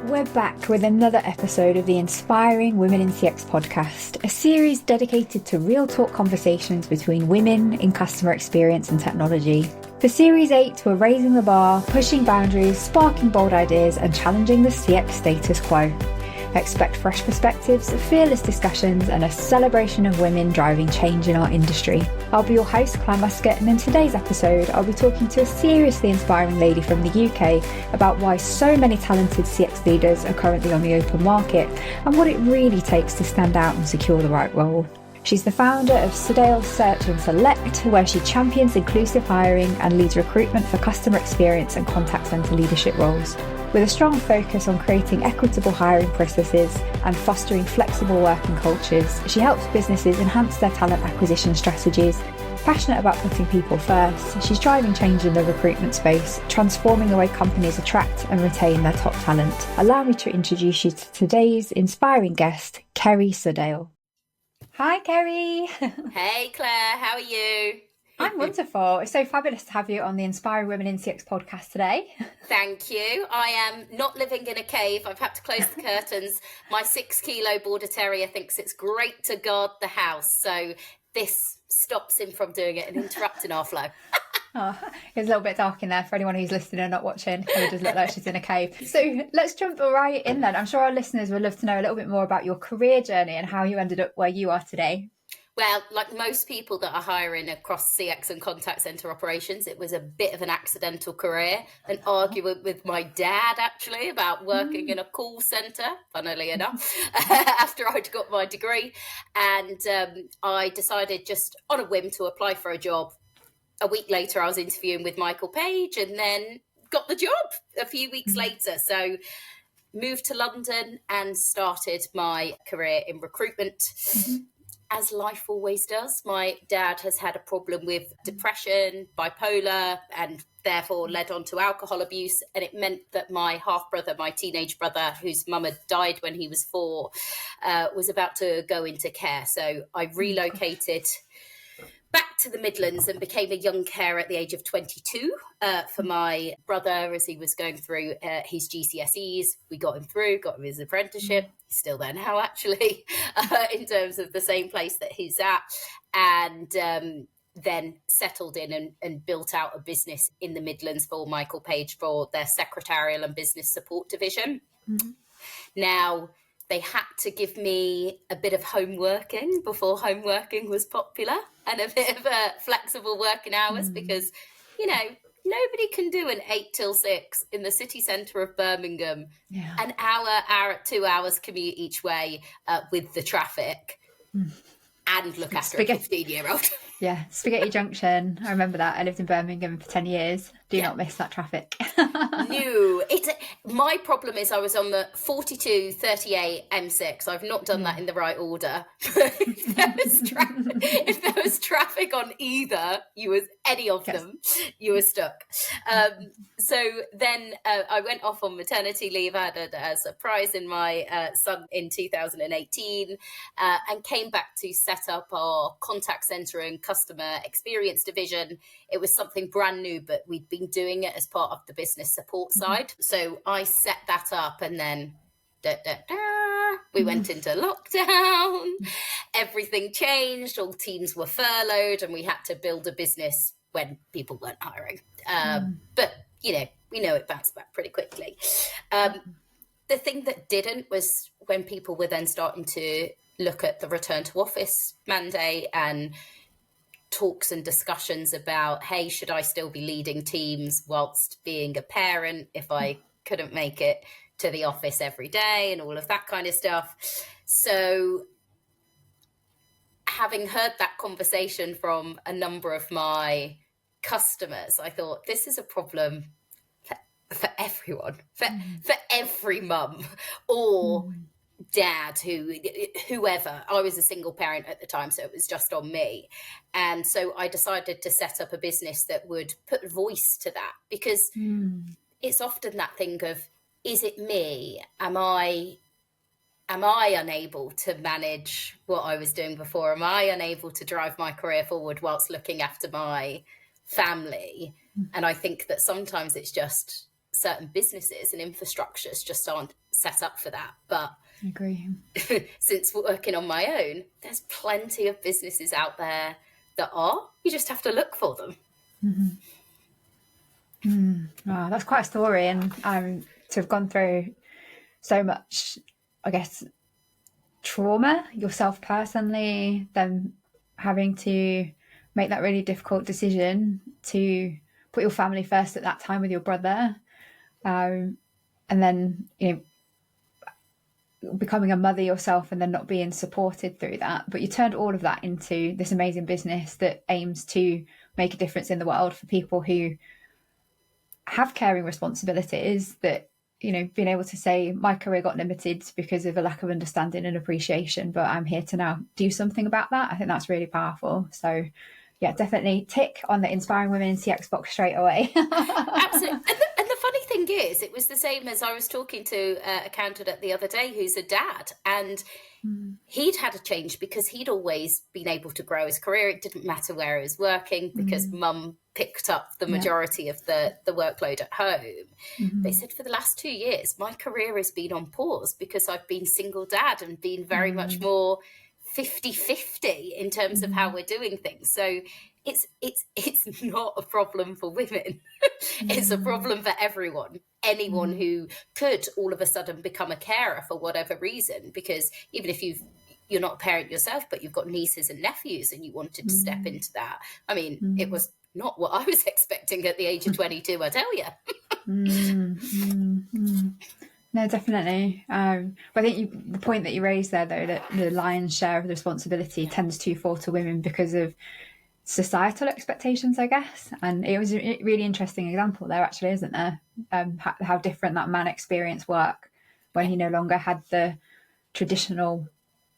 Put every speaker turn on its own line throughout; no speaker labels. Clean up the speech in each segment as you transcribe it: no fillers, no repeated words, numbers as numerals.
We're back with another episode of the Inspiring Women in CX podcast, a series dedicated to real talk conversations between women in customer experience and technology. For Series 8, we're raising the bar, pushing boundaries, sparking bold ideas, and challenging the CX status quo. Expect fresh perspectives, fearless discussions, and a celebration of women driving change in our industry. I'll be your host, Claire Muscat, and in today's episode, I'll be talking to a seriously inspiring lady from the UK about why so many talented CX leaders are currently on the open market and what it really takes to stand out and secure the right role. She's the founder of Sodale Search and Select, where she champions inclusive hiring and leads recruitment for customer experience and contact centre leadership roles. With a strong focus on creating equitable hiring processes and fostering flexible working cultures, she helps businesses enhance their talent acquisition strategies. Passionate about putting people first, she's driving change in the recruitment space, transforming the way companies attract and retain their top talent. Allow me to introduce you to today's inspiring guest, Kerry Sodale. Hi, Kerry.
Hey, Claire. How are you?
I'm wonderful. It's so fabulous to have you on the Inspiring Women in CX podcast today.
Thank you. I am not living in a cave. I've had to close the curtains. My 6-kilo border terrier thinks it's great to guard the house. So this stops him from doing it and interrupting our flow.
Oh, it's a little bit dark in there for anyone who's listening and not watching. It does look like she's in a cave. So let's jump right in then. I'm sure our listeners would love to know a little bit more about your career journey and how you ended up where you are today.
Well, like most people that are hiring across CX and contact centre operations, it was a bit of an accidental career, an argument with my dad, actually, about working in a call centre, funnily enough, after I'd got my degree. And I decided just on a whim to apply for a job. A week later, I was interviewing with Michael Page and then got the job a few weeks later. So moved to London and started my career in recruitment. As life always does. My dad has had a problem with depression, bipolar, and therefore led on to alcohol abuse. And it meant that my half-brother, my teenage brother, whose mum had died when he was 4, was about to go into care. So I relocated back to the Midlands and became a young carer at the age of 22 for my brother as he was going through his GCSEs. We got him through, got him his apprenticeship. He's still there now, actually, in terms of the same place that he's at. And then settled in and built out a business in the Midlands for Michael Page for their secretarial and business support division. Now, they had to give me a bit of home working before home working was popular and a bit of flexible working hours because, you know, nobody can do an 8 till 6 in the city centre of Birmingham, an hour, 2 hours commute each way with the traffic and look after a 15-year-old.
Yeah, Spaghetti Junction. I remember that. I lived in Birmingham for 10 years. Do not miss that traffic.
No, my problem is I was on the 42, 38, M6. I've not done that in the right order. if there was traffic on either, any of them, you were stuck. So then I went off on maternity leave. I had a surprise in my son in 2018 and came back to set up our contact centre and customer experience division. It was something brand new, but we'd been doing it as part of the business support side. So I set that up and then we went into lockdown. Everything changed. All teams were furloughed and we had to build a business when people weren't hiring. But, you know, we know it bounced back pretty quickly. The thing that didn't was when people were then starting to look at the return to office mandate and talks and discussions about, hey, should I still be leading teams whilst being a parent if I couldn't make it to the office every day and all of that kind of stuff. So having heard that conversation from a number of my customers, I thought this is a problem for everyone, for every mum or dad, whoever. I was a single parent at the time, so it was just on me. And so I decided to set up a business that would put voice to that, because it's often that thing of, is it me? Am I unable to manage what I was doing before? Am I unable to drive my career forward whilst looking after my family? And I think that sometimes it's just certain businesses and infrastructures just aren't set up for that. But
I agree.
since working on my own, there's plenty of businesses out there that are. You just have to look for them.
Wow, that's quite a story, and to have gone through so much, I guess, trauma yourself personally, then having to make that really difficult decision to put your family first at that time with your brother, and then becoming a mother yourself and then not being supported through that. But you turned all of that into this amazing business that aims to make a difference in the world for people who have caring responsibilities, that being able to say my career got limited because of a lack of understanding and appreciation, but I'm here to now do something about that. I think that's really powerful. So yeah, definitely tick on the Inspiring Women in CX box straight away.
Absolutely. And the funny thing is, it was the same as I was talking to a candidate the other day who's a dad, and he'd had a change because he'd always been able to grow his career. It didn't matter where he was working because mum picked up the majority of the workload at home. They said for the last 2 years, my career has been on pause because I've been single dad and been very much more 50-50 in terms of how we're doing things. So it's not a problem for women. It's a problem for everyone. Anyone who could all of a sudden become a carer for whatever reason, because even if you're not a parent yourself, but you've got nieces and nephews and you wanted to step into that. I mean, it was not what I was expecting at the age of 22, I tell you.
No, definitely. But I think the point that you raised there, though, that the lion's share of the responsibility tends to fall to women because of societal expectations, I guess. And it was a really interesting example there, actually, isn't there? How different that man experienced work when he no longer had the traditional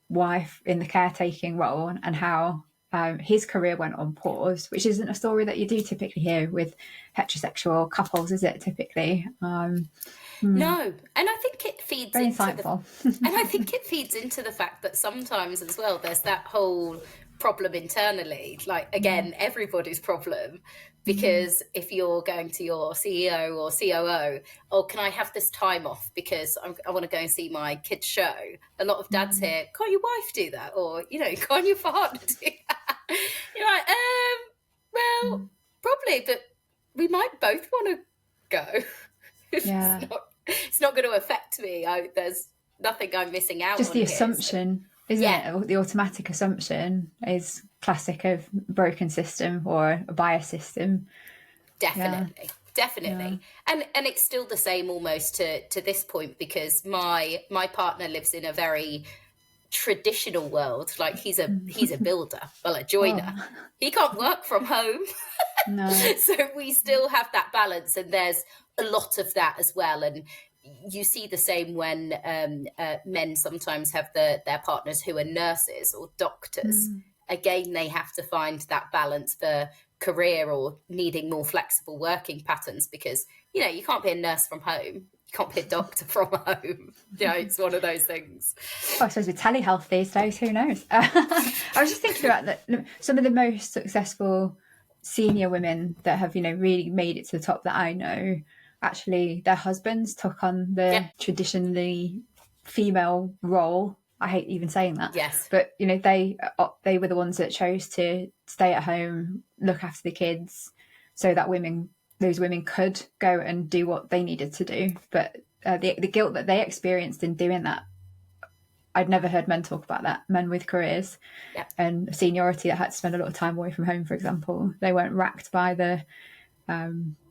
wife in the caretaking role, and how his career went on pause, which isn't a story that you do typically hear with heterosexual couples, is it, typically?
No, and I think it feeds
Very
into
insightful.
and I think it feeds into the fact that sometimes as well there's that whole problem internally, like again everybody's problem, because if you're going to your CEO or COO, oh, can I have this time off because I want to go and see my kids show? A lot of dads here, can't your wife do that? Or can't your partner do that? You're like, well, probably, but we might both want to go.
Yeah.
It's not going to affect me. There's nothing I'm missing out on.
Just the assumption, isn't it? The automatic assumption is classic of broken system or a bias system.
Definitely. And it's still the same almost to this point, because my partner lives in a very traditional world. Like he's a builder, well, a joiner. He can't work from home.
No.
So we still have that balance, and there's a lot of that as well. And you see the same when men sometimes have their partners who are nurses or doctors. Again, they have to find that balance for career or needing more flexible working patterns, because you can't be a nurse from home, you can't be a doctor from home. It's one of those things.
I suppose with telehealth these days, who knows? I was just thinking about that. Some of the most successful senior women that have really made it to the top that I know, actually their husbands took on the traditionally female role. I hate even saying that.
Yes.
But they were the ones that chose to stay at home, look after the kids, so that those women could go and do what they needed to do. But the guilt that they experienced in doing that, I'd never heard men talk about that. Men with careers and seniority that had to spend a lot of time away from home, for example, they weren't racked by the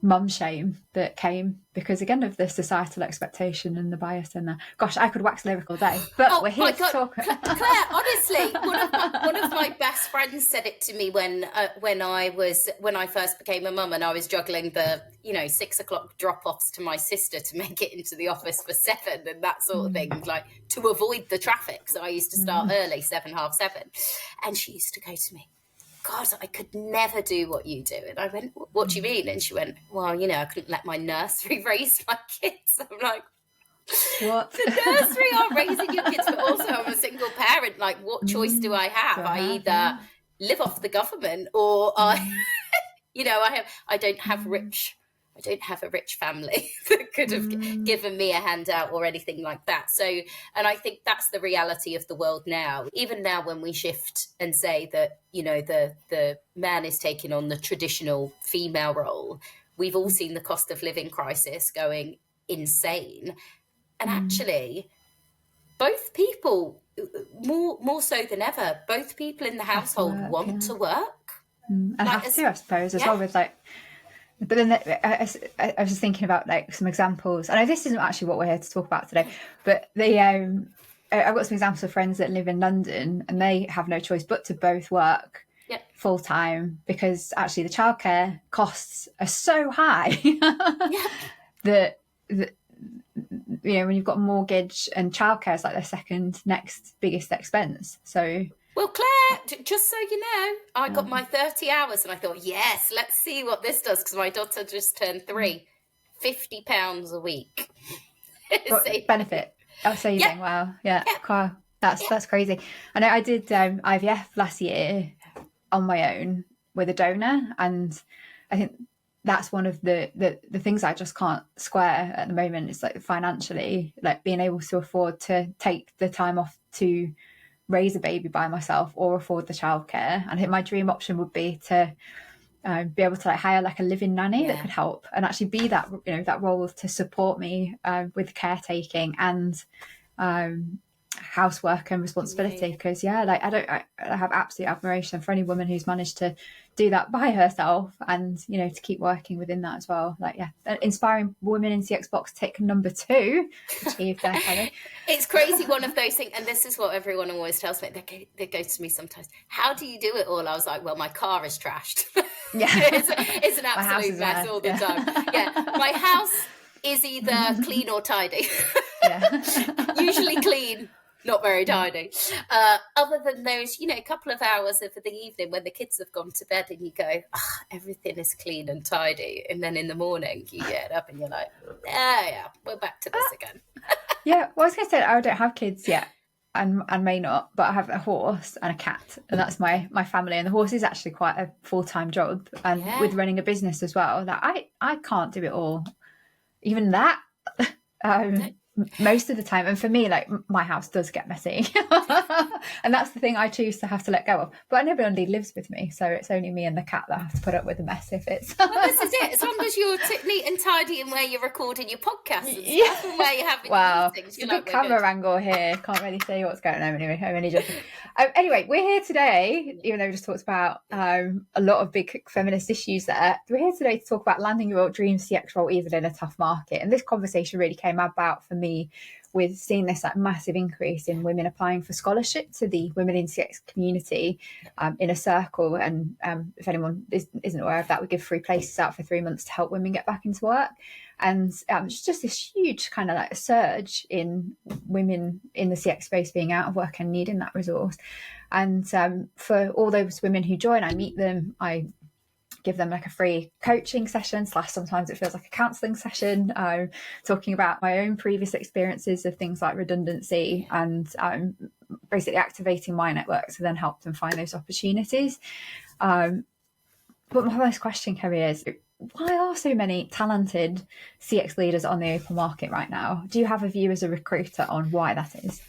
mum shame that came because, again, of the societal expectation and the bias in there. Gosh, I could wax lyrical all day, but we're here to talk.
Claire, honestly, one of my best friends said it to me when I first became a mum, and I was juggling the 6 o'clock drop-offs to my sister to make it into the office for 7 and that sort of thing, like to avoid the traffic. So I used to start early, 7, half 7, and she used to go to me, God, I could never do what you do. And I went, what do you mean? And she went, well, I couldn't let my nursery raise my kids. I'm like,
what?
The nursery are raising your kids, but also I'm a single parent. Like, what choice do I have? I either live off the government or I don't have rich I don't have a rich family that could have given me a handout or anything like that. So, and I think that's the reality of the world now. Even now, when we shift and say that, you know, the man is taking on the traditional female role, we've all seen the cost of living crisis going insane. And actually, both people, more so than ever, both people in the household want to work.
And have to, I suppose, as well with like, but then I was just thinking about like some examples. I know this isn't actually what we're here to talk about today, but I've got some examples of friends that live in London and they have no choice but to both work full time because actually the childcare costs are so high that you know, when you've got a mortgage and childcare is like their second next biggest expense. So.
Well, Claire, just so you know, I got my 30 hours and I thought, yes, let's see what this does because my daughter just turned 3. £50 a week.
Benefit. Oh, saving. Wow. Yeah. Wow. That's crazy. I know I did IVF last year on my own with a donor, and I think that's one of the things I just can't square at the moment. It's like financially, like being able to afford to take the time off to raise a baby by myself or afford the childcare. And I think my dream option would be to be able to like hire like a living nanny that could help and actually be that, you know, that role to support me with caretaking and housework and responsibility. Because like I have absolute admiration for any woman who's managed to do that by herself and, you know, to keep working within that as well. Like inspiring women in CX Box tick number 2 achieved there, Kelly.
It's crazy, one of those things, and this is what everyone always tells me. They go to me sometimes, how do you do it all? I was like, well, my car is trashed. It's an absolute mess all the time. My house is either clean or tidy. Usually clean, not very tidy. Other than those, you know, a couple of hours of the evening when the kids have gone to bed and you go, everything is clean and tidy. And then in the morning you get up and you're like, we're back to this again.
Well, I was going to say, I don't have kids yet and may not, but I have a horse and a cat, and that's my family. And the horse is actually quite a full-time job, and with running a business as well, that I can't do it all. Even that. Most of the time, and for me, like my house does get messy and that's the thing I choose to have to let go of, but nobody lives with me, so it's only me and the cat that have to put up with the mess if it's
well, this is it, as long as you're neat and tidy in where you're recording your podcast and stuff and where you're having your meetings.
It's a good camera angle here, can't really see what's going on anyway. I'm only joking. Anyway, we're here today, even though we just talked about a lot of big feminist issues there, we're here today to talk about landing your dream CX role even in a tough market. And this conversation really came about for me with seeing this like massive increase in women applying for scholarship to the Women in CX community in a circle. And if anyone isn't aware of that, we give free places out for 3 months to help women get back into work. And it's just this huge kind of like surge in women in the CX space being out of work and needing that resource. And for all those women who join, I meet them, I give them like a free coaching session / sometimes it feels like a counselling session, talking about my own previous experiences of things like redundancy and basically activating my network to then help them find those opportunities. But my first question, Kerry, is why are so many talented CX leaders on the open market right now? Do you have a view as a recruiter on why that is?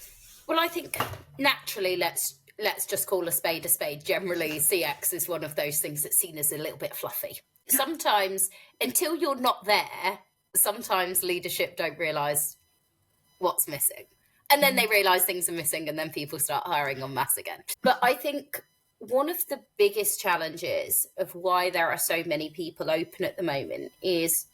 Well, I think naturally, let's just call a spade a spade. Generally, CX is one of those things that's seen as a little bit fluffy. Sometimes, until you're not there, sometimes leadership don't realise what's missing. And then they realise things are missing and then people start hiring en masse again. But I think one of the biggest challenges of why there are so many people open at the moment is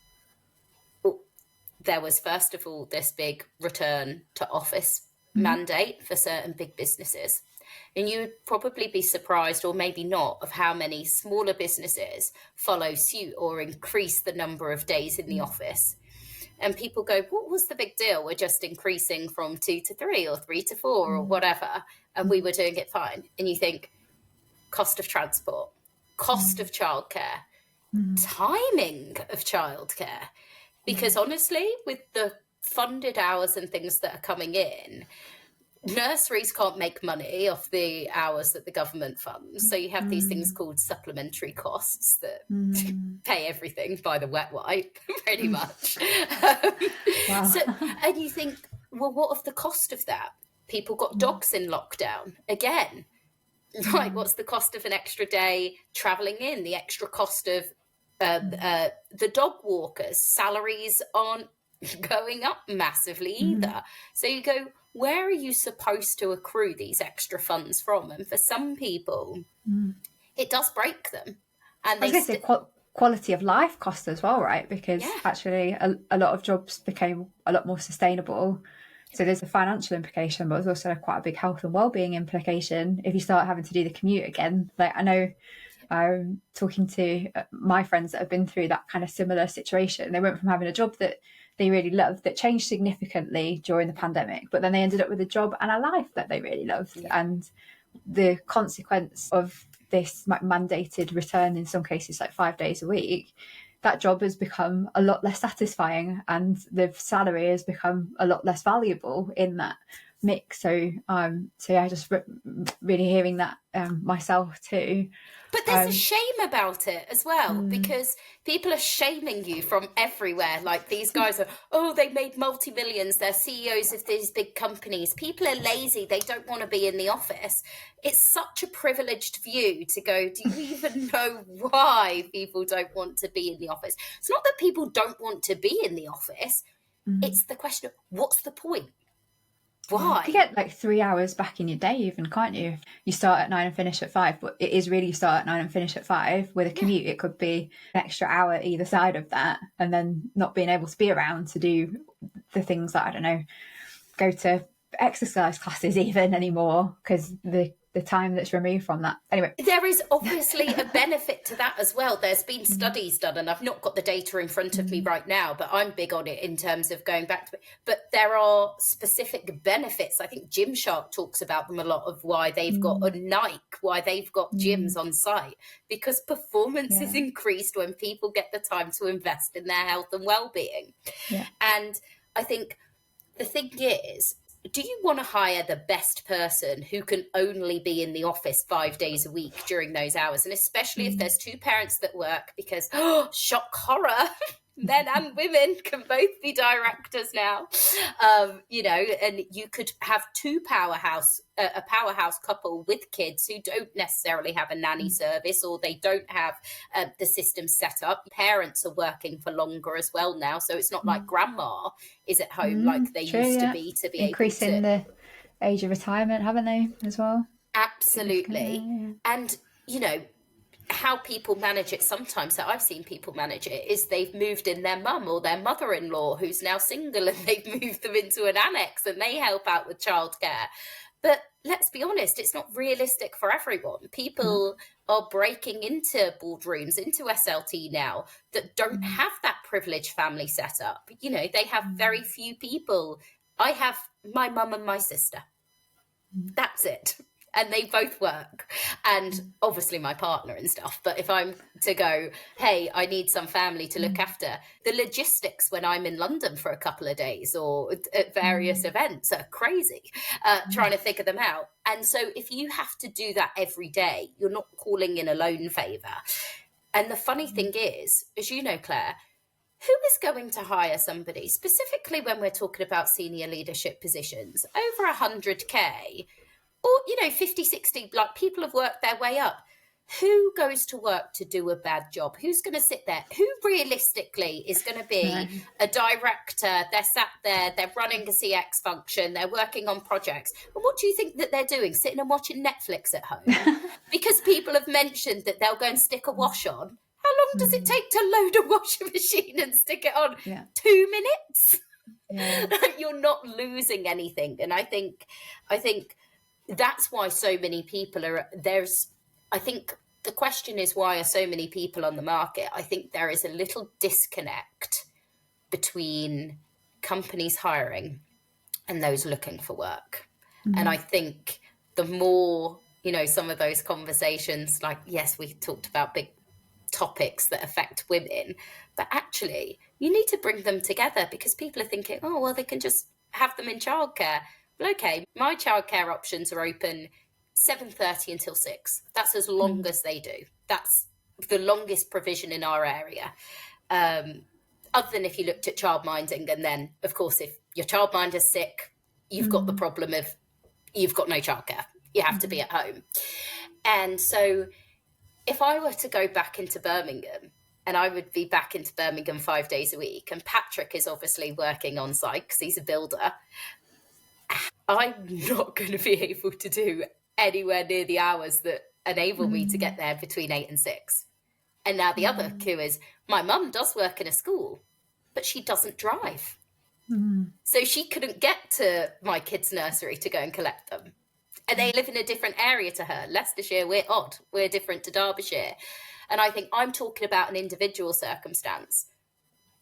there was, first of all, this big return to office mandate for certain big businesses. And you would probably be surprised, or maybe not, of how many smaller businesses follow suit or increase the number of days in the office. And people go, what was the big deal? We're just increasing from 2 to 3 or 3 to 4 or whatever. And we were doing it fine. And you think, cost of transport, cost of childcare, timing of childcare. Because honestly, with the funded hours and things that are coming in, nurseries can't make money off the hours that the government funds. So you have these things called supplementary costs that pay everything by the wet wipe, pretty much.
Wow.
So, and you think, well, what of the cost of that? People got dogs in lockdown again. Right, what's the cost of an extra day travelling in? The extra cost of the dog walkers' salaries aren't going up massively either. So you go, where are you supposed to accrue these extra funds from? And for some people, it does break them. And
I was going to say quality of life cost as well, right? Because actually a lot of jobs became a lot more sustainable. So there's a financial implication, but there's also quite a big health and well-being implication if you start having to do the commute again. Like I know I'm talking to my friends that have been through that kind of similar situation. They went from having a job that they really loved that changed significantly during the pandemic, but then they ended up with a job and a life that they really loved. And the consequence of this mandated return, in some cases like 5 days a week, that job has become a lot less satisfying and the salary has become a lot less valuable in that mix. So yeah, just really hearing that myself too.
But there's a shame about it as well, because people are shaming you from everywhere. Like these guys are, oh, they made multi-millions. They're CEOs of these big companies. People are lazy. They don't want to be in the office. It's such a privileged view to go, do you even know why people don't want to be in the office? It's not that people don't want to be in the office. It's the question of what's the point? Why?
You get like 3 hours back in your day even, can't you? You start at 9 and finish at 5, but it is really you start at 9 and finish at 5. With a commute, it could be an extra hour either side of that, and then not being able to be around to do the things that, I don't know, go to exercise classes even anymore, because the time that's removed from that. Anyway,
there is obviously a benefit to that as well. There's been studies done, and I've not got the data in front of me right now, but I'm big on it in terms of going back to it. But there are specific benefits. I think Gymshark talks about them a lot, of why they've got a Nike, why they've got gyms on site, because performance is increased when people get the time to invest in their health and well-being. And I think the thing is, do you want to hire the best person who can only be in the office 5 days a week during those hours? And especially if there's two parents that work, because, shock horror, men and women can both be directors now, and you could have a powerhouse couple with kids who don't necessarily have a nanny service, or they don't have the system set up. Parents are working for longer as well now, so it's not like grandma is at home like they used to be
increasing
able to.
The age of retirement, haven't they, as well?
Absolutely. And how people manage it sometimes, that I've seen people manage it, is they've moved in their mum or their mother-in-law who's now single, and they've moved them into an annex and they help out with childcare. But let's be honest, it's not realistic for everyone. People are breaking into boardrooms, into SLT now, that don't have that privileged family setup. They have very few people. I have my mum and my sister. That's it. And they both work, and obviously my partner and stuff. But if I'm to go, hey, I need some family to look after, the logistics when I'm in London for a couple of days or at various events are crazy, trying to figure them out. And so if you have to do that every day, you're not calling in a loan favour. And the funny thing is, as you know, Claire, who is going to hire somebody, specifically when we're talking about senior leadership positions, over 100K, or 50, 60, like people have worked their way up? Who goes to work to do a bad job? Who's going to sit there? Who realistically is going to be a director? They're sat there, they're running a CX function, they're working on projects. And what do you think that they're doing? Sitting and watching Netflix at home? Because people have mentioned that they'll go and stick a wash on. How long does it take to load a washing machine and stick it on? 2 minutes? You're not losing anything. And I think that's why so many people I think the question is, why are so many people on the market? I think there is a little disconnect between companies hiring and those looking for work. And I think the more, some of those conversations, like, yes, we talked about big topics that affect women, but actually you need to bring them together, because people are thinking, oh, well, they can just have them in childcare. Okay, my childcare options are open 7:30 until 6. That's as long as they do. That's the longest provision in our area. Other than if you looked at childminding, and then, of course, if your childminder's sick, you've got the problem of you've got no childcare. You have to be at home. And so if I were to go back into Birmingham, and I would be back into Birmingham 5 days a week, and Patrick is obviously working on site because he's a builder, I'm not going to be able to do anywhere near the hours that enable me to get there between 8 and 6. And now the other coup is my mum does work in a school, but she doesn't drive. So she couldn't get to my kids' nursery to go and collect them. And they live in a different area to her. Leicestershire, we're odd. We're different to Derbyshire. And I think I'm talking about an individual circumstance,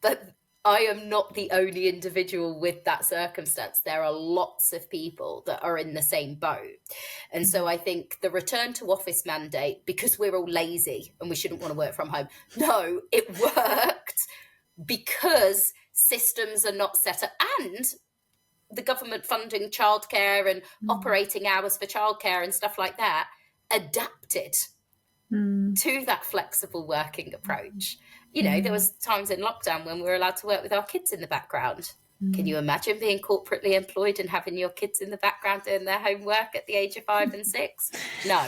but I am not the only individual with that circumstance. There are lots of people that are in the same boat. And so I think the return to office mandate, because we're all lazy and we shouldn't want to work from home. No, it worked because systems are not set up, and the government funding childcare and operating hours for childcare and stuff like that adapted to that flexible working approach. You know, there was times in lockdown when we were allowed to work with our kids in the background. Can you imagine being corporately employed and having your kids in the background doing their homework at the age of 5 and 6? No,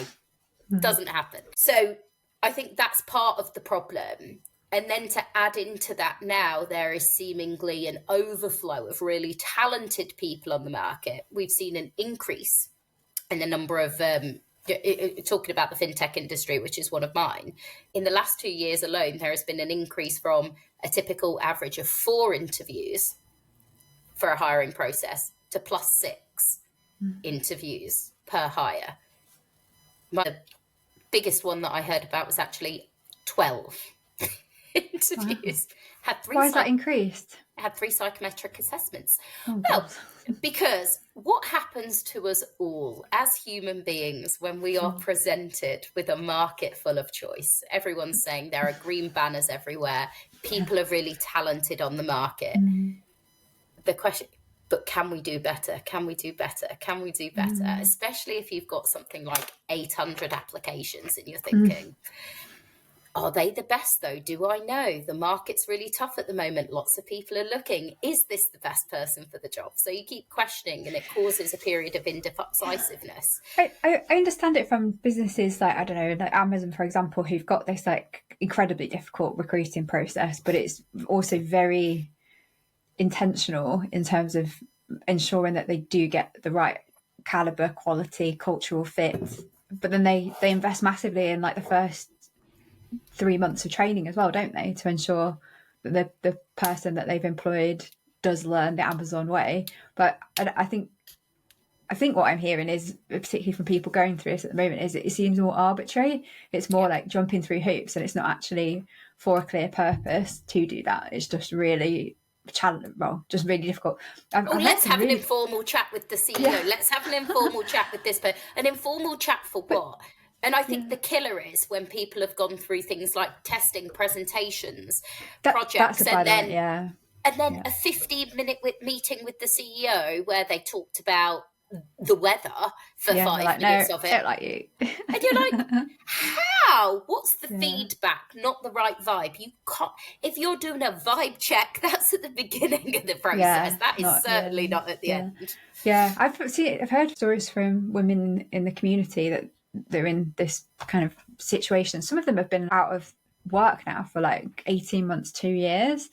doesn't happen. So I think that's part of the problem. And then to add into that now, there is seemingly an overflow of really talented people on the market. We've seen an increase in the number of, talking about the fintech industry, which is one of mine. In the last 2 years alone, there has been an increase from a typical average of 4 interviews for a hiring process to +6 interviews per hire. The biggest one that I heard about was actually 12 interviews.
Why has that increased?
Had 3 psychometric assessments.
Oh,
well, because what happens to us all as human beings when we are presented with a market full of choice? Everyone's saying there are green banners everywhere. People are really talented on the market. The question, but can we do better? Can we do better? Can we do better? Especially if you've got something like 800 applications and you're thinking, are they the best though? Do I know? The market's really tough at the moment. Lots of people are looking. Is this the best person for the job? So you keep questioning and it causes a period of indecisiveness.
I understand it from businesses like, I don't know, like Amazon, for example, who've got this like incredibly difficult recruiting process, but it's also very intentional in terms of ensuring that they do get the right caliber, quality, cultural fit. But then they invest massively in like the first 3 months of training as well, don't they, to ensure that the person that they've employed does learn the Amazon way. But I think what I'm hearing is, particularly from people going through this at the moment, is it seems more arbitrary. It's more like jumping through hoops, and it's not actually for a clear purpose to do that. It's just really challenging, just really difficult.
Let's have an informal chat with the CEO. Yeah. Let's have an informal chat with this person. An informal chat for what? And I think the killer is when people have gone through things like testing, presentations, projects, and then a 15-minute meeting with the CEO where they talked about the weather for 5 minutes of it.
Don't like you.
And you're like, how? What's the feedback? Not the right vibe. You can't. If you're doing a vibe check, that's at the beginning of the process. That is certainly not at the end.
Yeah, I've heard stories from women in the community that they're in this kind of situation. Some of them have been out of work now for like 18 months, 2 years.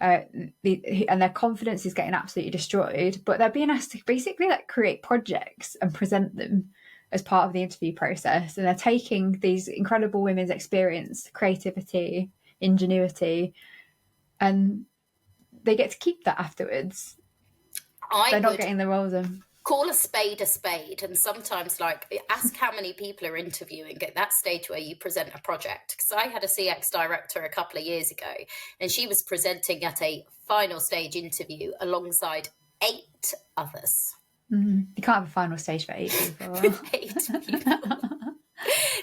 And their confidence is getting absolutely destroyed, but they're being asked to basically like create projects and present them as part of the interview process. And they're taking these incredible women's experience, creativity, ingenuity, and they get to keep that afterwards. They're not getting the roles of...
Call a spade, and sometimes like ask how many people are interviewing at that stage where you present a project. Because I had a CX director a couple of years ago, and she was presenting at a final stage interview alongside 8 others.
You can't have a final stage for 8 people.
8 people.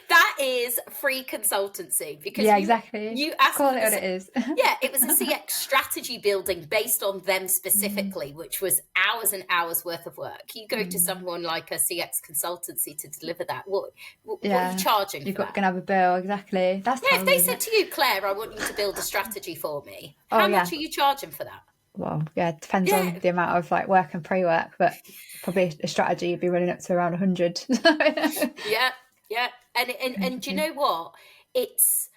That is free consultancy, because
exactly.
you asked
Call it what it is.
Yeah, it was a CX strategy building based on them specifically, which was hours and hours worth of work. You go to someone like a CX consultancy to deliver that. What are you charging
You're
for
going to have a bill, exactly. That's
if they said to you, Claire, I want you to build a strategy for me, how much are you charging for that?
Well, it depends on the amount of like work and pre-work, but probably a strategy you'd be running up to around 100.
Yeah. And do you know what? It's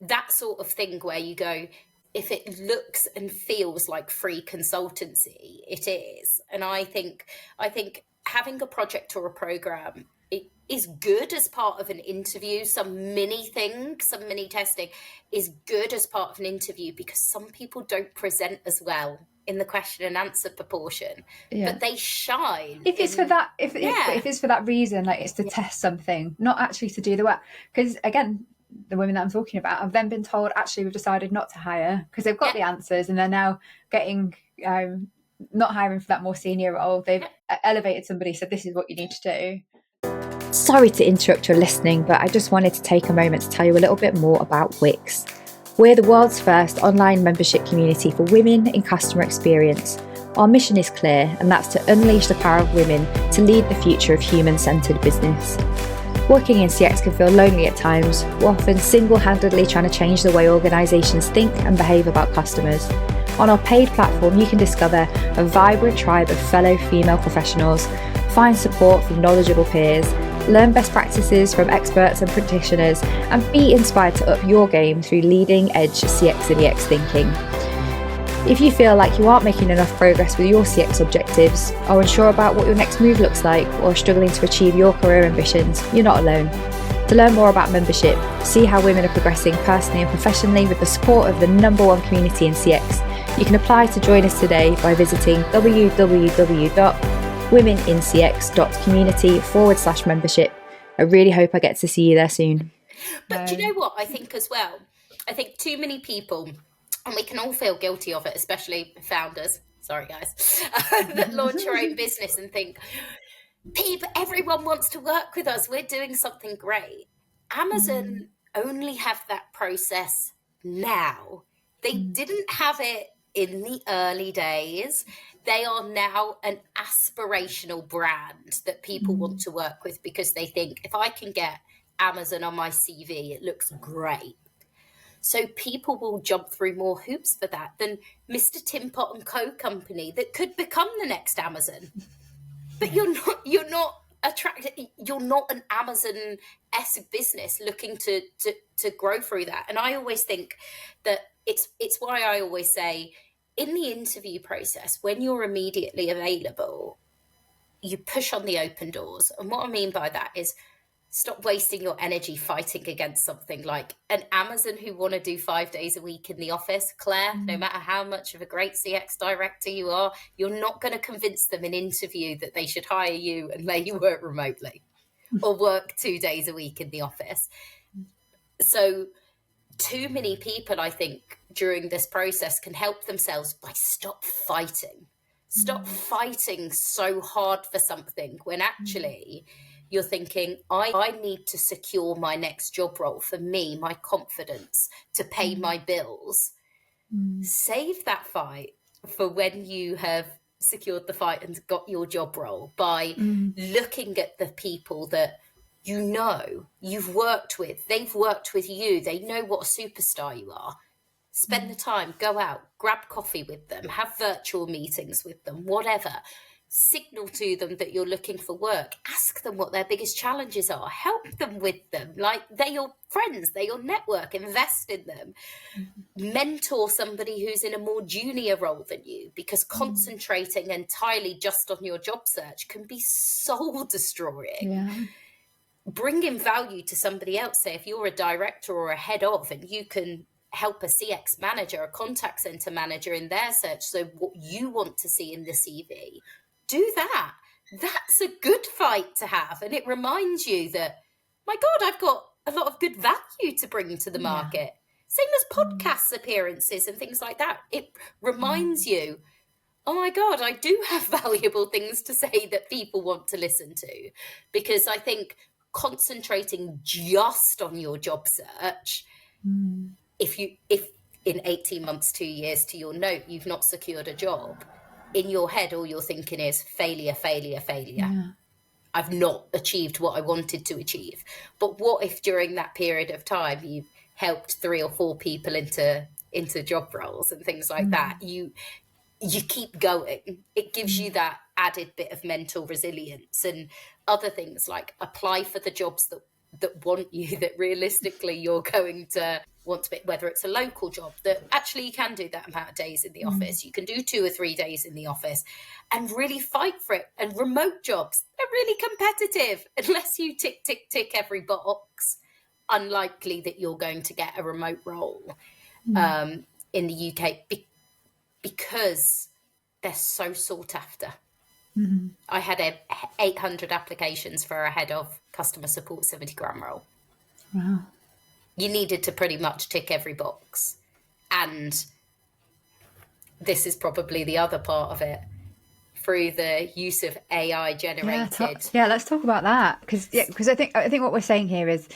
that sort of thing where you go, if it looks and feels like free consultancy, it is. And I think having a project or a program, it is good as part of an interview. Some mini testing is good as part of an interview, because some people don't present as well in the question and answer proportion, but they shine.
If it's for that reason, like it's to test something, not actually to do the work. Because again, the women that I'm talking about have then been told, actually, we've decided not to hire because they've got the answers, and they're now getting not hiring for that more senior role. They've elevated somebody, said this is what you need to do. Sorry to interrupt your listening, but I just wanted to take a moment to tell you a little bit more about Wix. We're the world's first online membership community for women in customer experience. Our mission is clear, and that's to unleash the power of women to lead the future of human-centered business. Working in CX can feel lonely at times. We're often single-handedly trying to change the way organisations think and behave about customers. On our paid platform, you can discover a vibrant tribe of fellow female professionals, find support from knowledgeable peers, learn best practices from experts and practitioners, and be inspired to up your game through leading-edge CX and EX thinking. If you feel like you aren't making enough progress with your CX objectives, are unsure about what your next move looks like, or struggling to achieve your career ambitions, you're not alone. To learn more about membership, see how women are progressing personally and professionally with the support of the #1 community in CX, you can apply to join us today by visiting www.womenincx.community/membership. I really hope I get to see you there soon.
But do you know what I think as well? I think too many people, and we can all feel guilty of it, especially founders, sorry guys, that launch your own business and think, everyone wants to work with us, we're doing something great. Amazon only have that process now. They didn't have it in the early days. They are now an aspirational brand that people want to work with, because they think, if I can get Amazon on my CV, it looks great. So people will jump through more hoops for that than Mr. Tim Pot and Co. company that could become the next Amazon. But you're not attracted. You're not an Amazon-esque business looking to grow through that. And I always think that it's why I always say, in the interview process, when you're immediately available, you push on the open doors. And what I mean by that is, stop wasting your energy fighting against something like an Amazon who want to do 5 days a week in the office. Claire, no matter how much of a great CX director you are, you're not going to convince them in interview that they should hire you and let you work remotely or work 2 days a week in the office. So too many people, I think, during this process can help themselves by stop fighting so hard for something, when actually you're thinking, I need to secure my next job role for me, my confidence, to pay my bills. Save that fight for when you have secured the fight and got your job role, by looking at the people that you know you've worked with, they've worked with you, they know what a superstar you are. Spend the time, go out, grab coffee with them, have virtual meetings with them, whatever. Signal to them that you're looking for work. Ask them what their biggest challenges are. Help them with them. Like, they're your friends, they're your network. Invest in them. Mentor somebody who's in a more junior role than you, because concentrating entirely just on your job search can be soul destroying. Bringing value to somebody else. Say, if you're a director or a head of, and you can help a CX manager, a contact center manager in their search, so what you want to see in the CV, do that. That's a good fight to have. And it reminds you that, my God, I've got a lot of good value to bring to the market. Same as podcast appearances and things like that. It reminds you, oh my God, I do have valuable things to say that people want to listen to. Because I think concentrating just on your job search, if in 18 months, 2 years to your note, you've not secured a job, in your head, all you're thinking is failure, failure, failure.
Yeah.
I've not achieved what I wanted to achieve. But what if during that period of time you've helped 3 or 4 people into job roles and things like that? You keep going. It gives you that added bit of mental resilience, and other things like apply for the jobs that want you, that realistically you're going to want to be, whether it's a local job that actually you can do that amount of days in the office, you can do 2 or 3 days in the office and really fight for it. And remote jobs are really competitive. Unless you tick every box, unlikely that you're going to get a remote role in the UK because they're so sought after. I had 800 applications for a head of customer support 70-gram role.
Wow.
You needed to pretty much tick every box. And this is probably the other part of it, through the use of AI generated.
Yeah, let's talk about that, because I think what we're saying here is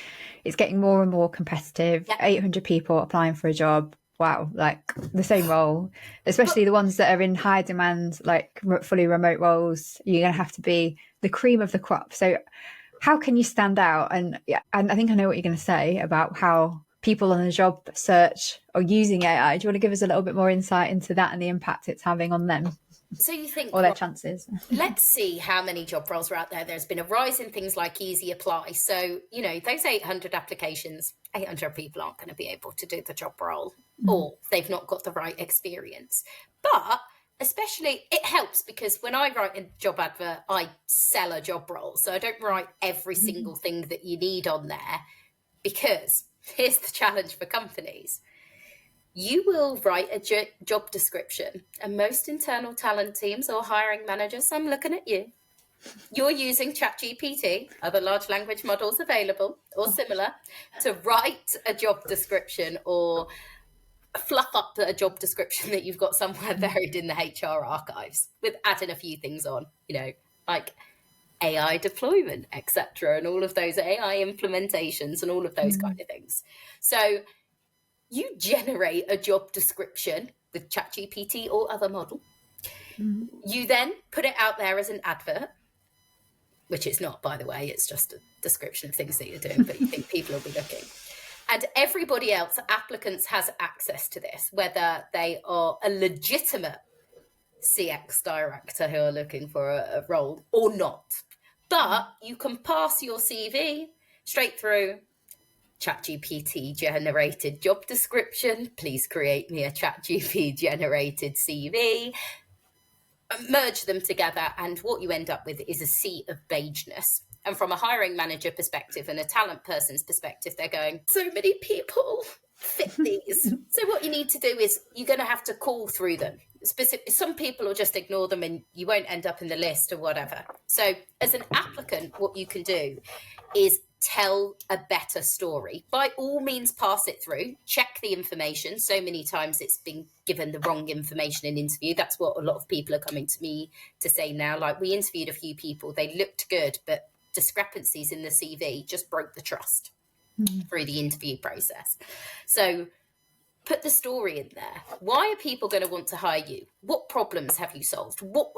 it's getting more and more competitive. 800 people applying for a job. Wow, like the same role, especially the ones that are in high demand, like fully remote roles. You're going to have to be the cream of the crop. So how can you stand out? And I think I know what you're going to say about how people on the job search are using AI. Do you want to give us a little bit more insight into that and the impact it's having on them?
So you think,
or their chances?
Let's see how many job roles are out there. There's been a rise in things like easy apply. So, those 800 applications, 800 people aren't going to be able to do the job role, or they've not got the right experience. But especially it helps because when I write a job advert, I sell a job role. So I don't write every single thing that you need on there, because here's the challenge for companies. You will write a job description, and most internal talent teams or hiring managers, I'm looking at you, you're using ChatGPT, other large language models available or similar, to write a job description or fluff up a job description that you've got somewhere buried in the HR archives, with adding a few things on, like AI deployment, etc., and all of those AI implementations and all of those kind of things. So you generate a job description with ChatGPT or other model. You then put it out there as an advert, which it's not, by the way. It's just a description of things that you're doing, but you think people will be looking. And everybody else, applicants, has access to this, whether they are a legitimate CX director who are looking for a role or not. But you can pass your CV straight through. ChatGPT generated job description. Please create me a ChatGPT generated CV. Merge them together, and what you end up with is a sea of beigeness. And from a hiring manager perspective and a talent person's perspective, they're going, so many people fit these. So what you need to do is you're going to have to call through them. Some people will just ignore them and you won't end up in the list or whatever. So as an applicant, what you can do is tell a better story. By all means, pass it through, check the information. So many times it's been given the wrong information in interview. That's what a lot of people are coming to me to say now. Like, we interviewed a few people, they looked good, but discrepancies in the CV just broke the trust through the interview process. So put the story in there. Why are people going to want to hire you? What problems have you solved? What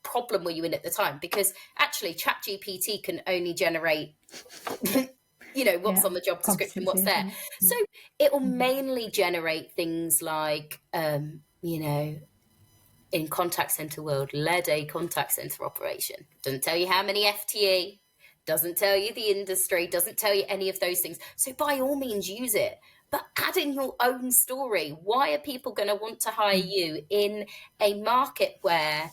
problem were you in at the time? Because actually ChatGPT can only generate, what's on the job description, what's there. So it will mainly generate things like, in contact center world, led a contact center operation. Doesn't tell you how many FTE, doesn't tell you the industry, doesn't tell you any of those things. So by all means use it. But add in your own story. Why are people going to want to hire you in a market where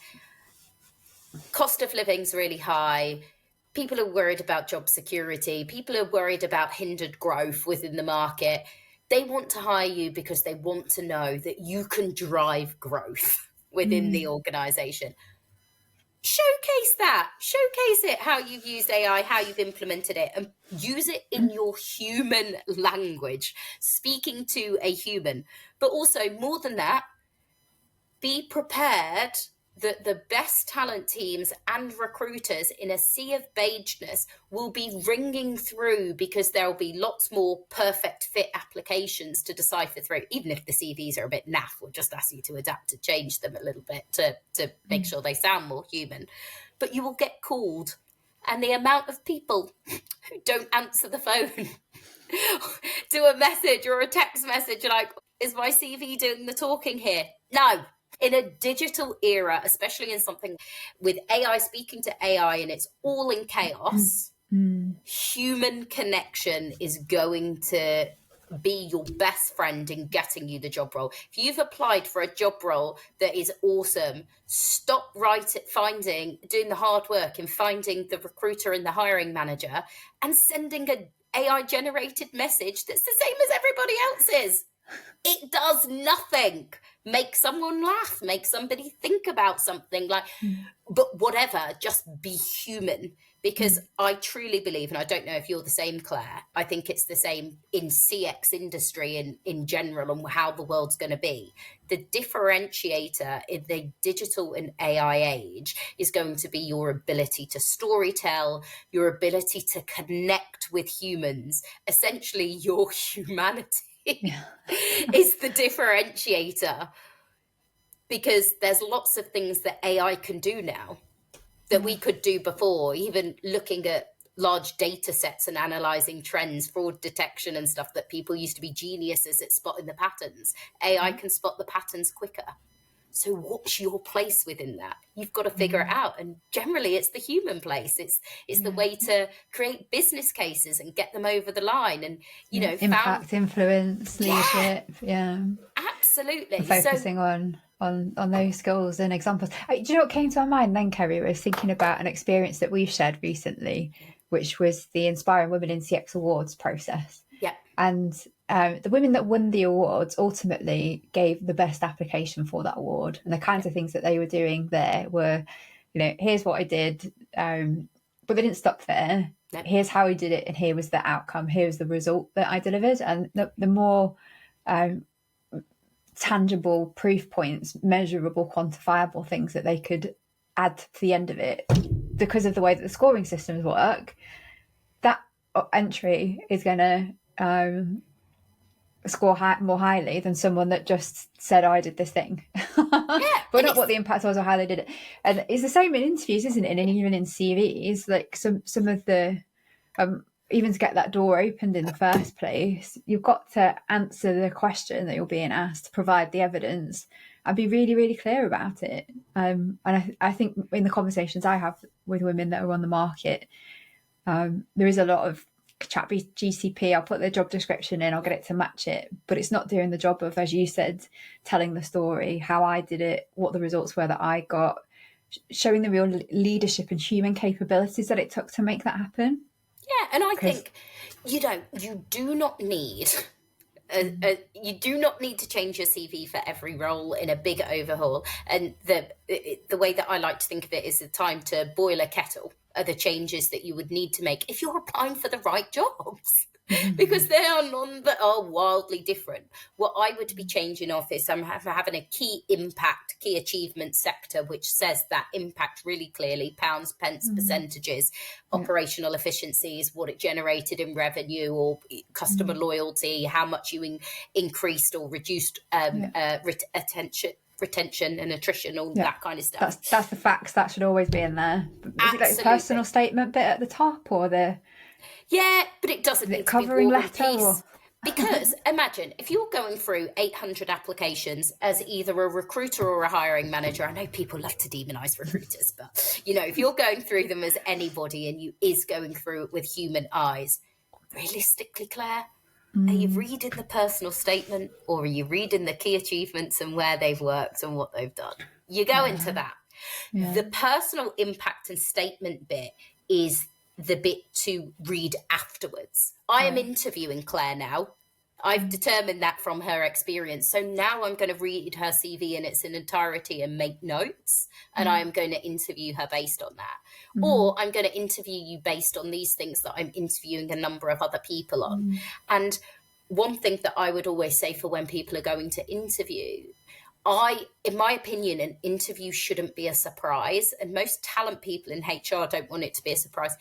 cost of living's really high? People are worried about job security. People are worried about hindered growth within the market. They want to hire you because they want to know that you can drive growth within the organization. Showcase that. Showcase it, how you've used AI, how you've implemented it, and use it in your human language, speaking to a human. But also, more than that, be prepared that the best talent teams and recruiters in a sea of beigeness will be ringing through, because there will be lots more perfect fit applications to decipher through. Even if the CVs are a bit naff, we'll just ask you to adapt to change them a little bit to make sure they sound more human. But you will get called, and the amount of people who don't answer the phone do a message or a text message like, is my CV doing the talking here? No. In a digital era, especially in something with AI speaking to AI and it's all in chaos, human connection is going to be your best friend in getting you the job role. If you've applied for a job role that is awesome, stop doing the hard work in finding the recruiter and the hiring manager and sending an AI generated message that's the same as everybody else's. It does nothing. Make someone laugh, make somebody think about something, but whatever, just be human. Because I truly believe, and I don't know if you're the same, Claire, I think it's the same in CX industry in general and how the world's going to be. The differentiator in the digital and AI age is going to be your ability to storytell, your ability to connect with humans, essentially your humanity. Is the differentiator, because there's lots of things that AI can do now that we could do before, even looking at large data sets and analyzing trends, fraud detection and stuff that people used to be geniuses at spotting the patterns. AI can spot the patterns quicker. So what's your place within that? You've got to figure it out. And generally it's the human place. It's the way to create business cases and get them over the line. And,
impact, influence, leadership. Yeah.
Absolutely.
And focusing on those skills and examples. Do you know what came to my mind then, Kerry? I was thinking about an experience that we've shared recently, which was the Inspiring Women in CX Awards process.
Yeah.
And the women that won the awards ultimately gave the best application for that award. And the kinds of things that they were doing there were, here's what I did, but they didn't stop there. No. Here's how I did it, and here was the outcome. Here's the result that I delivered. And the more tangible proof points, measurable, quantifiable things that they could add to the end of it, because of the way that the scoring systems work, that entry is going to score more highly than someone that just said, I did this thing. But not what the impact was or how they did it. And it's the same in interviews, isn't it? And even in CVs, like some of the even to get that door opened in the first place, you've got to answer the question that you're being asked, provide the evidence, and be really, really clear about it. And I think in the conversations I have with women that are on the market, there is a lot of chat GCP. I'll put the job description in, I'll get it to match it, but it's not doing the job of, as you said, telling the story, how I did it, what the results were that I got, showing the real leadership and human capabilities that it took to make that happen.
Yeah, and I think you do not need you do not need to change your CV for every role in a big overhaul. And the way that I like to think of it is the time to boil a kettle are the changes that you would need to make if you're applying for the right jobs. Because they are none that are wildly different. What I would be changing off is I'm having a key impact, key achievement sector, which says that impact really clearly, pounds, pence, percentages, operational efficiencies, what it generated in revenue or customer loyalty, how much you increased or reduced retention and attrition, all that kind of stuff.
That's the facts. That should always be in there. Is it like the personal statement bit at the top, or the...
Yeah, but it doesn't need
covering
to be
letter.
Because imagine if you're going through 800 applications as either a recruiter or a hiring manager. I know people love to demonize recruiters, but if you're going through them as anybody and you is going through it with human eyes, realistically, Claire, are you reading the personal statement, or are you reading the key achievements and where they've worked and what they've done? You go into that. Yeah. The personal impact and statement bit is the bit to read afterwards. I am interviewing Claire now. I've determined that from her experience. So now I'm going to read her CV in its entirety and make notes, and I'm going to interview her based on that. Or I'm going to interview you based on these things that I'm interviewing a number of other people on. And one thing that I would always say for when people are going to interview, in my opinion, an interview shouldn't be a surprise, and most talent people in HR don't want it to be a surprise.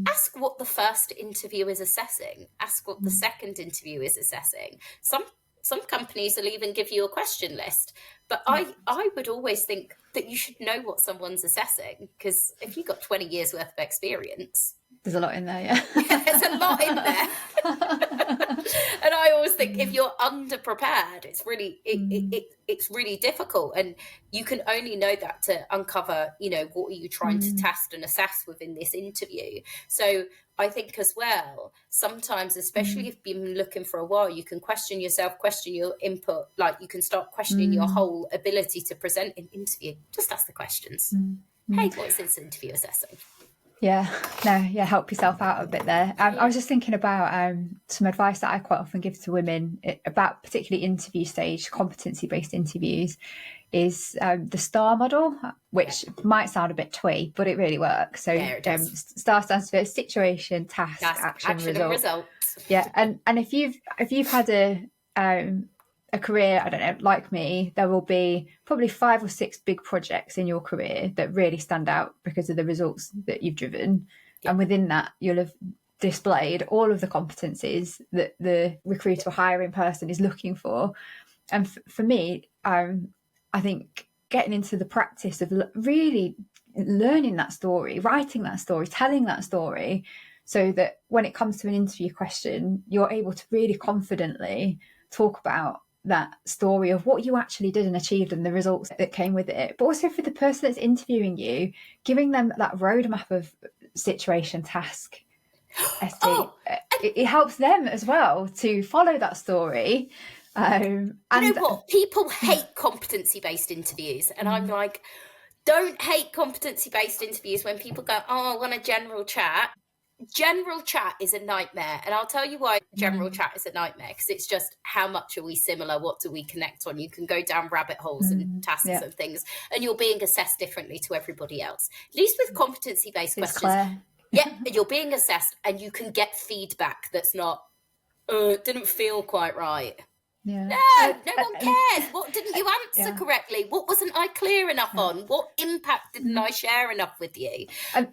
Ask what the first interview is assessing. Ask what the second interview is assessing. Some companies will even give you a question list. But I would always think that you should know what someone's assessing, because if you've got 20 years worth of experience...
There's a lot in there, yeah.
There's a lot in there. And I always think if you're underprepared, it's really it's really difficult. And you can only know that to uncover, what are you trying to test and assess within this interview. So I think as well, sometimes, especially if you've been looking for a while, you can question yourself, question your input. Like, you can start questioning your whole ability to present an interview. Just ask the questions. Hey, what's this interview assessing?
Help yourself out a bit there. I was just thinking about some advice that I quite often give to women about particularly interview stage, competency-based interviews, is the STAR model, which might sound a bit twee, but it really works. So STAR stands for situation, task, action, result. Yeah, and if you've had a career, I don't know, like me, there will be probably 5 or 6 big projects in your career that really stand out because of the results that you've driven. Yeah. And within that, you'll have displayed all of the competencies that the recruiter or hiring person is looking for. And for me, I think getting into the practice of really learning that story, writing that story, telling that story, so that when it comes to an interview question, you're able to really confidently talk about that story of what you actually did and achieved and the results that came with it. But also for the person that's interviewing you, giving them that roadmap of situation, task, it helps them as well to follow that story. And
you know what? People hate competency-based interviews. And I'm like, don't hate competency-based interviews when people go, I want a general chat. General chat is a nightmare, and I'll tell you why general chat is a nightmare, because it's just how much are we similar, what do we connect on. You can go down rabbit holes and tasks and things, and you're being assessed differently to everybody else. At least with competency-based questions, you're being assessed and you can get feedback that's not it didn't feel quite right. No one cares. What didn't you answer correctly? What wasn't I clear enough on? What impact didn't I share enough with you?
And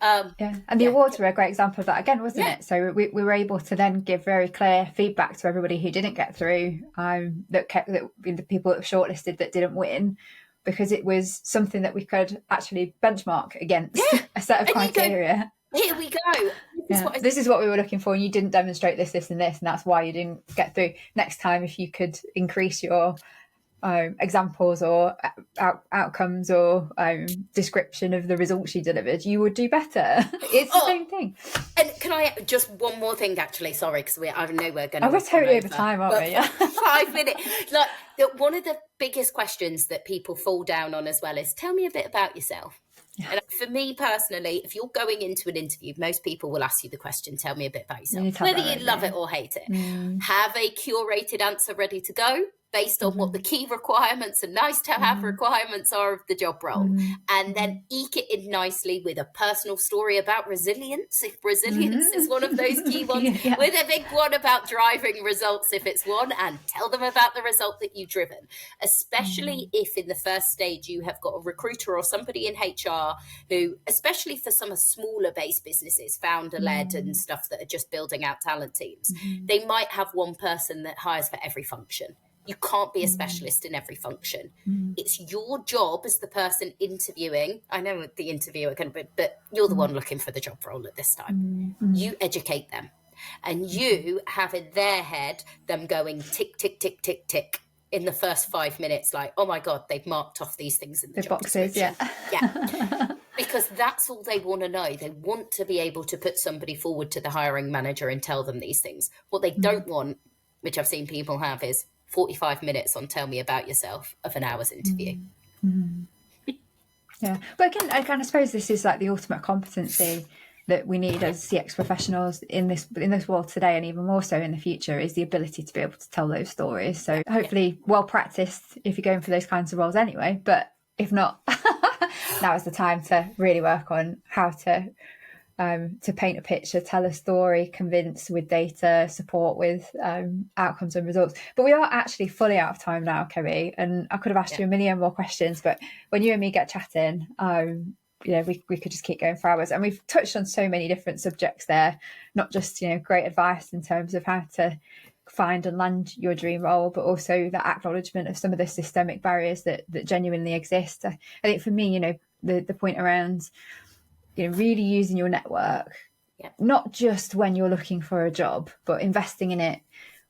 the awards were a great example of that again, wasn't it? So we were able to then give very clear feedback to everybody who didn't get through, the people that were shortlisted that didn't win, because it was something that we could actually benchmark against a set of criteria.
Here we go.
This is what we were looking for, and you didn't demonstrate this, and this, and that's why you didn't get through. Next time, if you could increase your examples or outcomes or description of the results you delivered, you would do better. It's the same thing.
And can I just one more thing, actually? Sorry, because I know we're going to.
We're totally over time, aren't we?
5 minutes. One of the biggest questions that people fall down on as well is, tell me a bit about yourself. Yeah. And for me personally, if you're going into an interview, most people will ask you the question, tell me a bit about yourself, whether you love it or hate it. Have a curated answer ready to go based on what the key requirements and nice to have requirements are of the job role. And then eke it in nicely with a personal story about resilience, if resilience is one of those key ones, with a big one about driving results if it's one, and tell them about the result that you've driven, especially if in the first stage you have got a recruiter or somebody in HR who, especially for some of smaller based businesses, founder-led and stuff that are just building out talent teams, they might have one person that hires for every function. You can't be a specialist in every function. It's your job as the person interviewing. I know the interviewer can, but you're the one looking for the job role at this time. You educate them, and you have in their head them going tick, tick, tick, tick, tick in the first 5 minutes. Like, oh my God, they've marked off these things in the job
boxes.
Yeah. Because that's all they want to know. They want to be able to put somebody forward to the hiring manager and tell them these things. What they don't want, which I've seen people have, is 45 minutes on tell me about yourself of an hour's interview.
Yeah, but again, I suppose this is like the ultimate competency that we need as CX professionals in this world today, and even more so in the future, is the ability to be able to tell those stories. So hopefully well practiced if you're going for those kinds of roles anyway, but if not, now is the time to really work on how to to paint a picture, tell a story, convince with data, support with outcomes and results. But we are actually fully out of time now, Kerry, and I could have asked you a million more questions, but when you and me get chatting, we could just keep going for hours. And we've touched on so many different subjects there, not just, great advice in terms of how to find and land your dream role, but also the acknowledgement of some of the systemic barriers that genuinely exist. I think for me, the point around really using your network, not just when you're looking for a job, but investing in it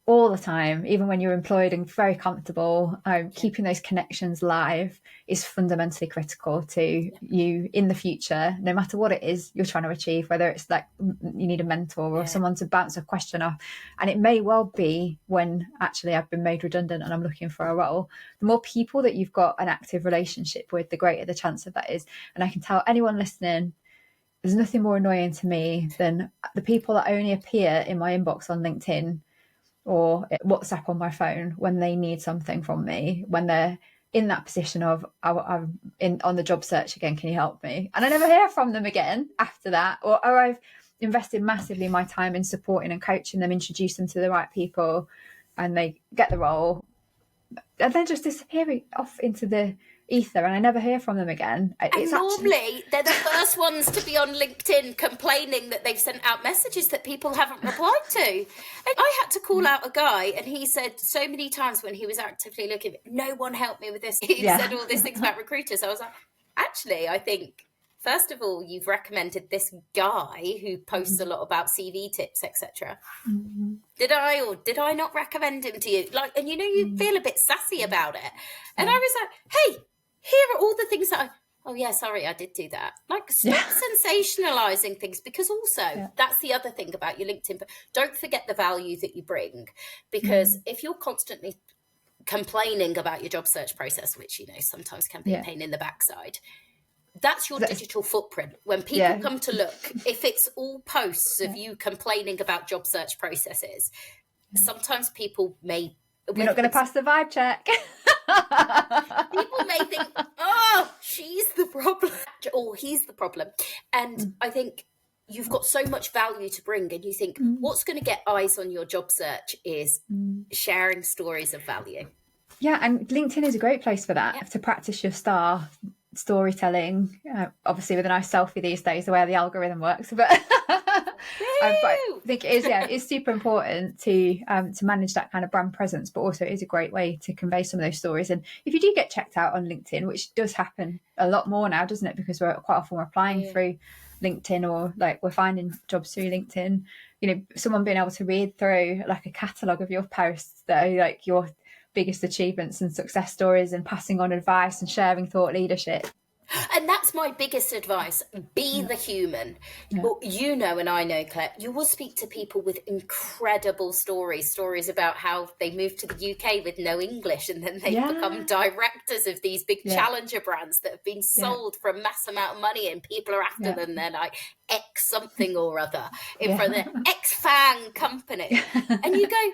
all the time, even when you're employed and very comfortable. Keeping those connections live is fundamentally critical to you in the future, no matter what it is you're trying to achieve, whether it's like you need a mentor or someone to bounce a question off. And it may well be when actually I've been made redundant and I'm looking for a role. The more people that you've got an active relationship with, the greater the chance of that is. And I can tell anyone listening, there's nothing more annoying to me than the people that only appear in my inbox on LinkedIn or WhatsApp on my phone when they need something from me, when they're in that position of, I'm on the job search again, can you help me? And I never hear from them again after that. Or I've invested massively my time in supporting and coaching them, introduce them to the right people, and they get the role, and then just disappear off into the ether, and I never hear from them again.
And normally they're the first ones to be on LinkedIn complaining that they've sent out messages that people haven't replied to. And I had to call out a guy, and he said so many times when he was actively looking, no one helped me with this. He said all these things about recruiters. I was like, actually, I think, first of all, you've recommended this guy who posts a lot about CV tips, etc. Did I or did I not recommend him to you? And you feel a bit sassy about it. And I was like, hey, here are all the things that I did do that. Stop sensationalizing things, because also that's the other thing about your LinkedIn. But don't forget the value that you bring, because if you're constantly complaining about your job search process, which, sometimes can be a pain in the backside, that's your digital footprint. When people come to look, if it's all posts of you complaining about job search processes, sometimes people may...
You're not going to pass the vibe check.
People may think, oh, she's the problem, or he's the problem. And I think you've got so much value to bring, and you think what's going to get eyes on your job search is sharing stories of value. Yeah, and LinkedIn is a great place for that, to practice your storytelling, obviously with a nice selfie these days, the way the algorithm works, but I think it is super important to manage that kind of brand presence, but also it is a great way to convey some of those stories. And if you do get checked out on LinkedIn, which does happen a lot more now, doesn't it, because we're quite often applying through LinkedIn, or we're finding jobs through LinkedIn, someone being able to read through a catalogue of your posts that are your biggest achievements and success stories, and passing on advice and sharing thought leadership. And that's my biggest advice. Be the human. And I know, Claire, you will speak to people with incredible stories about how they moved to the UK with no English, and then they've become directors of these big challenger brands that have been sold for a mass amount of money, and people are after them. They're like X something or other in front of the X-Fang company. And you go,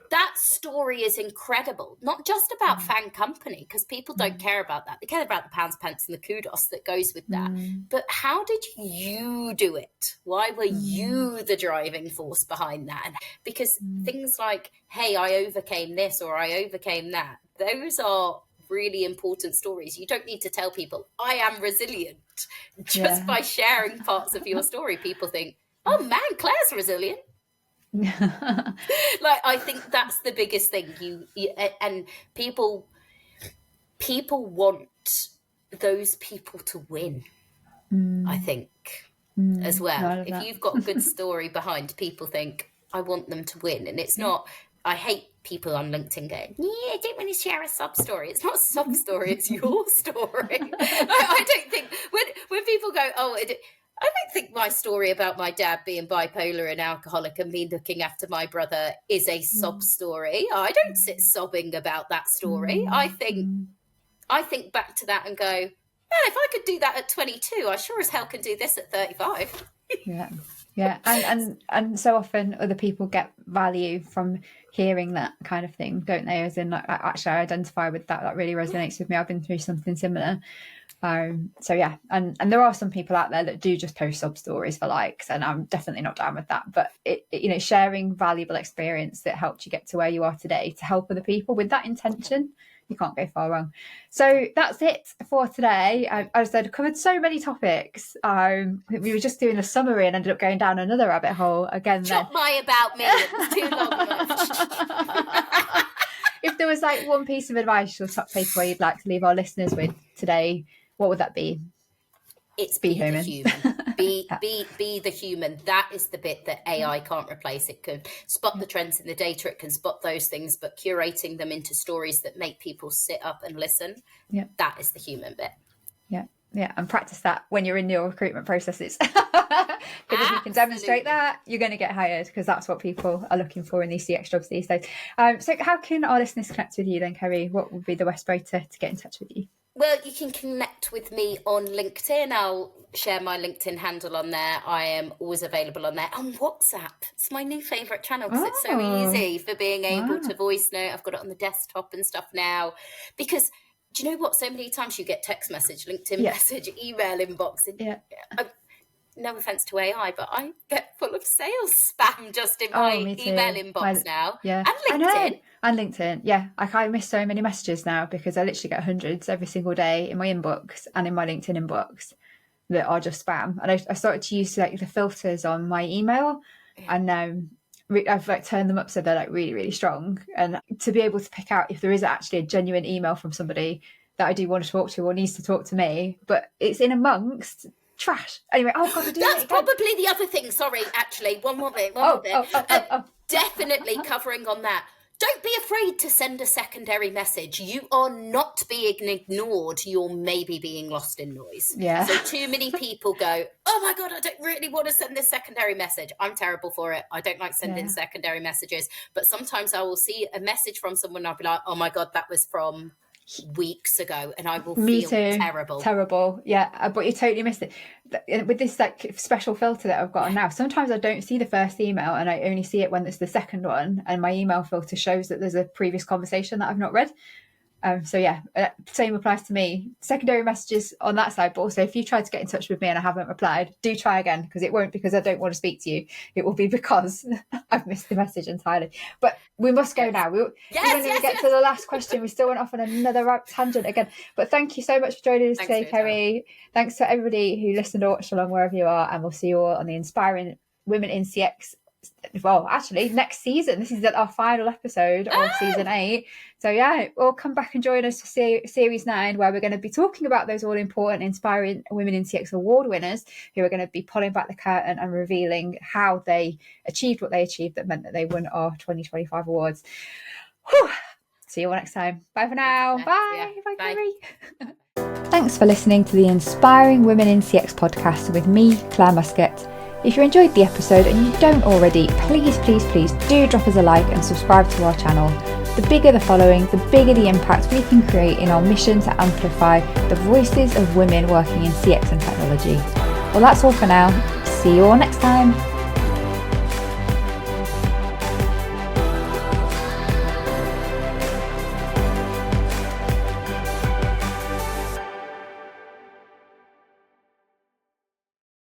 that story is incredible. Not just about Fang Company, because people don't care about that. They care about the pounds, pence, and the kudos that goes with that. But how did you do it? Why were you the driving force behind that? Because things like, hey, I overcame this, or I overcame that, those are really important stories. You don't need to tell people, I am resilient. Just by sharing parts of your story, people think, oh man, Claire's resilient. I think that's the biggest thing. You and people want those people to win. I think as well. If you've got a good story behind, people think, I want them to win. And it's not, I hate people on LinkedIn going, I don't want to share a sub story. It's not a sub story, it's your story. I don't think when people go, I don't think my story about my dad being bipolar and alcoholic and me looking after my brother is a sob story. I don't sit sobbing about that story. I think back to that and go, man, if I could do that at 22, I sure as hell can do this at 35. Yeah. And so often other people get value from hearing that kind of thing, don't they? As in, actually, I identify with that. That really resonates with me. I've been through something similar.
So yeah, and there are some people out there that do just post sub stories for likes, and I'm definitely not down with that. But sharing valuable experience that helped you get to where you are today to help other people with that intention, you can't go far wrong. So that's it for today. I said I covered so many topics. We were just doing a summary and ended up going down another rabbit hole again.
Not my about me. It was too long.
If there was like one piece of advice or top takeaway you'd like to leave our listeners with today, what would that be?
It's be human. The human. Be the human. That is the bit that AI can't replace. It can spot the trends in the data. It can spot those things, but curating them into stories that make people sit up and listen. Yeah, that is the human bit.
Yeah, and practice that when you're in your recruitment processes. Because if you can demonstrate that, you're going to get hired, because that's what people are looking for in these CX jobs these days. So how can our listeners connect with you then, Kerry? What would be the best way to get in touch with you?
Well, you can connect with me on LinkedIn. I'll share my LinkedIn handle on there. I am always available on there. And WhatsApp. It's my new favourite channel because it's so easy for being able to voice note. I've got it on the desktop and stuff now. Because do you know what? So many times you get text message, LinkedIn message, email inbox. And no offense to AI, but I get full of sales spam just in my email inbox now.
Yeah,
and LinkedIn.
And LinkedIn, yeah. I miss so many messages now because I literally get hundreds every single day in my inbox and in my LinkedIn inbox that are just spam. And I started to use like the filters on my email, and I've like turned them up so they're like really, really strong, and to be able to pick out if there is actually a genuine email from somebody that I do want to talk to or needs to talk to me, but it's in amongst trash. Anyway,
that's probably the other thing. Sorry, actually, one more bit. Definitely covering on that. Don't be afraid to send a secondary message. You are not being ignored. You're maybe being lost in noise.
Yeah.
So too many people go, oh my God, I don't really want to send this secondary message. I'm terrible for it. I don't like sending secondary messages. But sometimes I will see a message from someone and I'll be like, oh my God, that was from weeks ago, and I will feel terrible. Yeah, but you totally missed it with this like special filter that I've got on now. Sometimes I don't see the first email and I only see it when it's the second one, and my email filter shows that there's a previous conversation that I've not read. Same applies to me. Secondary messages on that side, but also if you try to get in touch with me and I haven't replied, do try again, because it won't because I don't want to speak to you. It will be because I've missed the message entirely. But we must go now. We're going to get to the last question. We still went off on another tangent again. But thank you so much for joining us today, Kerry. Thanks to everybody who listened or watched along wherever you are, and we'll see you all on the Inspiring Women in CX. Well, actually, next season. This is our final episode of season 8. So yeah, we'll come back and join us for series 9, where we're going to be talking about those all important Inspiring Women in CX award winners, who are going to be pulling back the curtain and revealing how they achieved what they achieved that meant that they won our 2025 awards. Whew. See you all next time. Bye for now. Bye. Bye, Kerry. Thanks for listening to the Inspiring Women in CX podcast with me, Claire Muscat. If you enjoyed the episode and you don't already, please do drop us a like and subscribe to our channel. The bigger the following, the bigger the impact we can create in our mission to amplify the voices of women working in CX and technology. Well, that's all for now. See you all next time.